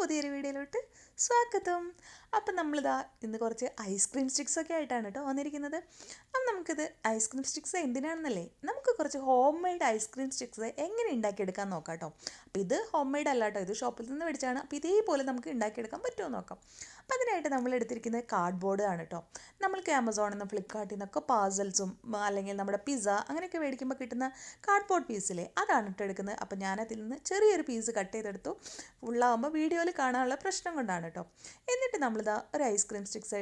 പുതിയൊരു വീഡിയോയിലോട്ട് സ്വാഗതം. അപ്പം നമ്മളിതാ ഇന്ന് കുറച്ച് ഐസ്ക്രീം സ്റ്റിക്സൊക്കെ ആയിട്ടാണ് കേട്ടോ വന്നിരിക്കുന്നത്. അപ്പം നമുക്കിത് ഐസ്ക്രീം സ്റ്റിക്സ് എന്തിനാണെന്നല്ലേ, നമുക്ക് കുറച്ച് ഹോം മെയ്ഡ് ഐസ്ക്രീം സ്റ്റിക്സ് എങ്ങനെ ഉണ്ടാക്കിയെടുക്കാൻ നോക്കാം കേട്ടോ. അപ്പോൾ ഇത് ഹോം മെയ്ഡ് അല്ല കേട്ടോ, ഇത് ഷോപ്പിൽ നിന്ന് മേടിച്ചാണ്. അപ്പോൾ ഇതേപോലെ നമുക്ക് ഉണ്ടാക്കിയെടുക്കാൻ പറ്റുമോ നോക്കാം. അപ്പോൾ അതിനായിട്ട് നമ്മൾ എടുത്തിരിക്കുന്നത് കാർഡ്ബോർഡ് ആണ് കേട്ടോ. നമ്മൾക്ക് ആമസോണിൽ നിന്ന് ഫ്ലിപ്കാർട്ടിൽ നിന്നൊക്കെ പാർസൽസും അല്ലെങ്കിൽ നമ്മുടെ പിസ്സ അങ്ങനെയൊക്കെ മേടിക്കുമ്പോൾ കിട്ടുന്ന കാർഡ്ബോർഡ് പീസിലെ അതാണ് ഇട്ട് എടുക്കുന്നത്. അപ്പോൾ ഞാനതിൽ നിന്ന് ചെറിയൊരു പീസ് കട്ട് ചെയ്തെടുത്തു. ഫുള്ളാകുമ്പോൾ വീഡിയോയിൽ കാണാനുള്ള പ്രശ്നം കൊണ്ടാണ് കേട്ടോ. എന്നിട്ട് നമ്മളിതാ ഒരു ഐസ്ക്രീം സ്റ്റിക്സ്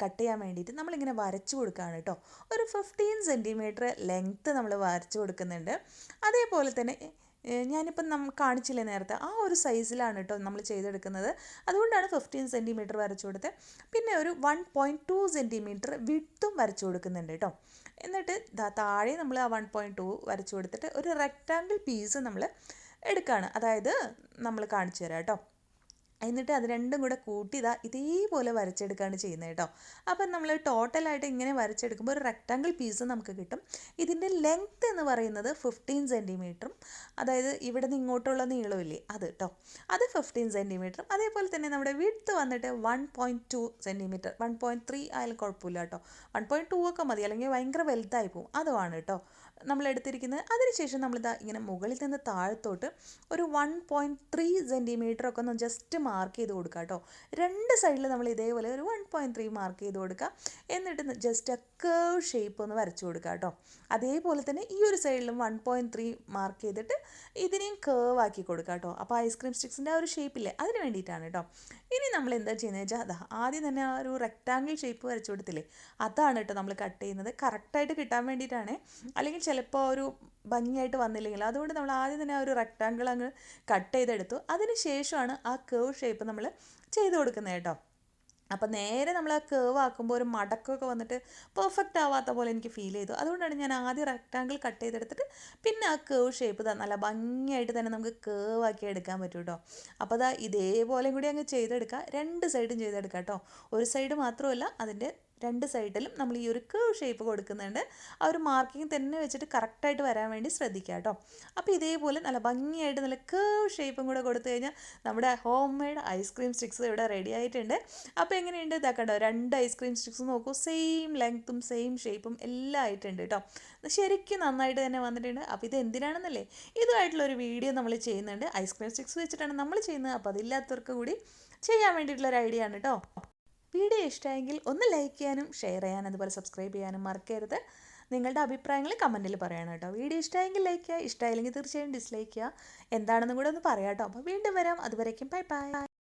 കട്ട് ചെയ്യാൻ വേണ്ടിയിട്ട് നമ്മളിങ്ങനെ വരച്ചു കൊടുക്കുകയാണ് കേട്ടോ. ഒരു 15 സെൻറ്റിമീറ്റർ ലെങ്ത്ത് നമ്മൾ വരച്ചു കൊടുക്കുന്നുണ്ട്. അതേപോലെ തന്നെ ഞാനിപ്പം കാണിച്ചില്ലേ നേരത്തെ, ആ ഒരു സൈസിലാണ് കേട്ടോ നമ്മൾ ചെയ്തെടുക്കുന്നത്. അതുകൊണ്ടാണ് 15 സെൻറ്റിമീറ്റർ വരച്ചു കൊടുത്തത്. പിന്നെ ഒരു 1.2 സെൻറ്റിമീറ്റർ വിഡ്ത്തും വരച്ചു കൊടുക്കുന്നുണ്ട് കേട്ടോ. എന്നിട്ട് താഴെ നമ്മൾ ആ 1.2 വരച്ചു കൊടുത്തിട്ട് ഒരു റെക്റ്റാങ്കിൾ പീസ് നമ്മൾ എടുക്കുകയാണ്. അതായത് നമ്മൾ കാണിച്ചു തരാം കേട്ടോ. എന്നിട്ട് അത് രണ്ടും കൂടെ കൂട്ടി ഇതേപോലെ വരച്ചെടുക്കുകയാണ് ചെയ്യുന്നത് കേട്ടോ. അപ്പം നമ്മൾ ടോട്ടലായിട്ട് ഇങ്ങനെ വരച്ചെടുക്കുമ്പോൾ ഒരു റെക്റ്റാങ്കിൾ പീസ് നമുക്ക് കിട്ടും. ഇതിൻ്റെ ലെങ്ത്ത് എന്ന് പറയുന്നത് 15 സെൻറ്റിമീറ്ററും, അതായത് ഇവിടെ നിന്ന് ഇങ്ങോട്ടുള്ള നീളമില്ലേ അത് കേട്ടോ, അത് 15 സെൻറ്റിമീറ്ററും. അതേപോലെ തന്നെ നമ്മുടെ വിഡ്ത്ത് വന്നിട്ട് 1.2 സെൻറ്റിമീറ്റർ, 1.3 ആയാലും കുഴപ്പമില്ല കേട്ടോ. 1.2 ഒക്കെ മതി, അല്ലെങ്കിൽ ഭയങ്കര വലുതായി പോകും. അതുമാണ് കേട്ടോ നമ്മൾ എടുത്തിരിക്കുന്നത്. അതിനുശേഷം നമ്മളിതാ ഇങ്ങനെ മുകളിൽ നിന്ന് താഴത്തോട്ട് ഒരു 1.3 സെൻറ്റിമീറ്റർ ഒക്കെ ഒന്ന് ജസ്റ്റ് മാർക്ക് ചെയ്ത് കൊടുക്കുക കേട്ടോ. രണ്ട് സൈഡിൽ നമ്മൾ ഇതേപോലെ ഒരു 1.3 മാർക്ക് ചെയ്ത് കൊടുക്കുക. എന്നിട്ട് ജസ്റ്റ് ആ കേർവ് ഷേപ്പ് ഒന്ന് വരച്ചു കൊടുക്കുക കേട്ടോ. അതേപോലെ തന്നെ ഈ ഒരു സൈഡിലും 1.3 മാർക്ക് ചെയ്തിട്ട് ഇതിനെയും കേർവ് ആക്കി കൊടുക്കുക കേട്ടോ. അപ്പോൾ ഐസ്ക്രീം സ്റ്റിക്സിൻ്റെ ആ ഒരു ഷേപ്പില്ലേ, അതിന് വേണ്ടിയിട്ടാണ് കേട്ടോ. ഇനി നമ്മൾ എന്താ ചെയ്യുന്നത് വെച്ചാൽ ആദ്യം തന്നെ ആ ഒരു റെക്റ്റാങ്കിൾ ഷേപ്പ് വരച്ചു കൊടുത്തില്ലേ, അതാണ് കേട്ടോ നമ്മൾ കട്ട് ചെയ്യുന്നത്. കറക്റ്റായിട്ട് കിട്ടാൻ വേണ്ടിയിട്ടാണ്, അല്ലെങ്കിൽ ചിലപ്പോൾ ഒരു ഭംഗിയായിട്ട് വന്നില്ലെങ്കിൽ. അതുകൊണ്ട് നമ്മൾ ആദ്യം തന്നെ ആ ഒരു റെക്റ്റാങ്കിൾ അങ്ങ് കട്ട് ചെയ്തെടുത്തു. അതിന് ശേഷമാണ് ആ കേർവ് ഷേപ്പ് നമ്മൾ ചെയ്ത് കൊടുക്കുന്നത് കേട്ടോ. അപ്പോൾ നേരെ നമ്മൾ ആ കേർവ് ആക്കുമ്പോൾ ഒരു മടക്കമൊക്കെ വന്നിട്ട് പെർഫെക്റ്റ് ആവാത്ത പോലെ എനിക്ക് ഫീൽ ചെയ്തു. അതുകൊണ്ടാണ് ഞാൻ ആദ്യം റെക്റ്റാങ്കിൾ കട്ട് ചെയ്തെടുത്തിട്ട് പിന്നെ ആ കേർവ് ഷേപ്പ് നല്ല ഭംഗിയായിട്ട് തന്നെ നമുക്ക് കേർവ് ആക്കി എടുക്കാൻ പറ്റും കേട്ടോ. അപ്പോൾ ഇതേപോലെയും കൂടി അങ്ങ് ചെയ്തെടുക്കുക. രണ്ട് സൈഡും ചെയ്തെടുക്കുക കേട്ടോ. ഒരു സൈഡ് മാത്രമല്ല, അതിൻ്റെ രണ്ട് സൈഡിലും നമ്മൾ ഈ ഒരു കേർവ് ഷേപ്പ് കൊടുക്കുന്നുണ്ട്. ആ ഒരു മാർക്കിങ് തന്നെ വെച്ചിട്ട് കറക്റ്റായിട്ട് വരാൻ വേണ്ടി ശ്രദ്ധിക്കുക കേട്ടോ. അപ്പോൾ ഇതേപോലെ നല്ല ഭംഗിയായിട്ട് നല്ല കേർവ് ഷേപ്പും കൂടെ കൊടുത്തു കഴിഞ്ഞാൽ നമ്മുടെ ഹോം മെയ്ഡ് ഐസ്ക്രീം സ്റ്റിക്സ് ഇവിടെ റെഡി ആയിട്ടുണ്ട്. അപ്പോൾ എങ്ങനെയുണ്ട് ഇതാക്കണ്ടോ, രണ്ട് ഐസ്ക്രീം സ്റ്റിക്സ് നോക്കൂ, സെയിം ലെങ്ത്തും സെയിം ഷേപ്പും എല്ലാം ആയിട്ടുണ്ട് കേട്ടോ. ശരിക്കും നന്നായിട്ട് തന്നെ വന്നിട്ടുണ്ട്. അപ്പോൾ ഇത് എന്തിനാണെന്നല്ലേ, ഇതുമായിട്ടുള്ളൊരു വീഡിയോ നമ്മൾ ചെയ്യുന്നുണ്ട്. ഐസ്ക്രീം സ്റ്റിക്സ് വെച്ചിട്ടാണ് നമ്മൾ ചെയ്യുന്നത്. അപ്പോൾ അതില്ലാത്തവർക്ക് കൂടി ചെയ്യാൻ വേണ്ടിയിട്ടുള്ളൊരു ഐഡിയ ആണ് കേട്ടോ. വീഡിയോ ഇഷ്ടമായെങ്കിൽ ഒന്ന് ലൈക്ക് ചെയ്യാനും ഷെയർ ചെയ്യാനും അതുപോലെ സബ്സ്ക്രൈബ് ചെയ്യാനും മറക്കരുത്. നിങ്ങളുടെ അഭിപ്രായങ്ങൾ കമൻറ്റിൽ പറയണം കേട്ടോ. വീഡിയോ ഇഷ്ടമായെങ്കിൽ ലൈക്ക് ചെയ്യുക, ഇഷ്ടമായില്ലെങ്കിൽ തീർച്ചയായും ഡിസ്ലൈക്ക് ചെയ്യുക. എന്താണെന്നും കൂടെ ഒന്ന് പറയാം കേട്ടോ. അപ്പോൾ വീണ്ടും വരാം. അതുവരേക്കും ബൈ ബൈ.